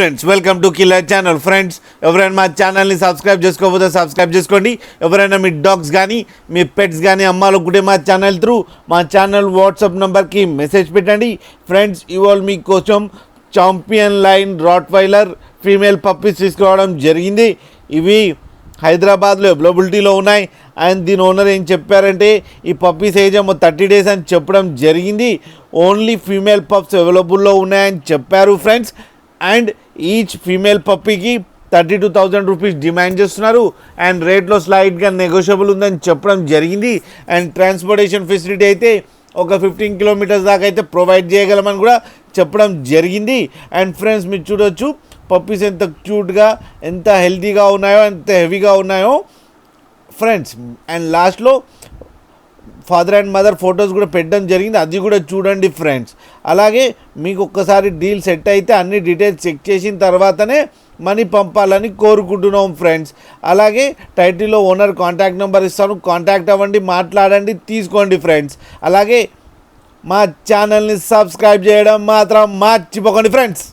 Friends, welcome to killer channel. Friends, ఎవరైనా మా ఛానల్ని సబ్స్క్రైబ్ చేసుకోకపోతే సబ్స్క్రైబ్ చేసుకోండి. ఎవరైనా మీ డాగ్స్ కానీ మీ పెట్స్ కానీ అమ్మాలనుకుంటే మా ఛానల్ త్రూ మా ఛానల్ వాట్సాప్ నెంబర్కి మెసేజ్ పెట్టండి. ఫ్రెండ్స్, ఇవాళ మీకోసం champion line Rottweiler female puppies తీసుకురావడం జరిగింది. ఇవి హైదరాబాద్లో అవైలబిలిటీలో ఉన్నాయి. అండ్ దీని ఓనర్ ఏం చెప్పారంటే ఈ పప్పీస్ ఏజ్ ఏమో 30 days అని చెప్పడం జరిగింది. ఓన్లీ ఫీమేల్ పప్స్ అవైలబుల్లో ఉన్నాయని చెప్పారు ఫ్రెండ్స్. అండ్ ఈచ్ ఫీమేల్ పప్పీకి 32,000 రూపీస్ డిమాండ్ చేస్తున్నారు. అండ్ రేట్లో స్లైడ్గా నెగోషియబుల్ ఉందని చెప్పడం జరిగింది. అండ్ ట్రాన్స్పోర్టేషన్ ఫెసిలిటీ అయితే ఒక 15 kilometers దాకా అయితే ప్రొవైడ్ చేయగలమని కూడా చెప్పడం జరిగింది. అండ్ ఫ్రెండ్స్, మీరు చూడొచ్చు పప్పీస్ ఎంత క్యూట్గా, ఎంత హెల్తీగా ఉన్నాయో, ఎంత హెవీగా ఉన్నాయో ఫ్రెండ్స్. అండ్ లాస్ట్లో ఫాదర్ అండ్ మదర్ ఫొటోస్ కూడా పెట్టడం జరిగింది, అది కూడా చూడండి ఫ్రెండ్స్. అలాగే మీకు ఒక్కసారి డీల్ సెట్ అయితే అన్ని డీటెయిల్స్ చెక్ చేసిన తర్వాతనే మనీ పంపాలని కోరుకుంటున్నాం ఫ్రెండ్స్. అలాగే టైటిల్లో ఓనర్ కాంటాక్ట్ నెంబర్ ఇస్తాను, కాంటాక్ట్ అవ్వండి, మాట్లాడండి, తీసుకోండి ఫ్రెండ్స్. అలాగే మా ఛానల్ని సబ్స్క్రైబ్ చేయడం మాత్రం మర్చిపోకండి ఫ్రెండ్స్.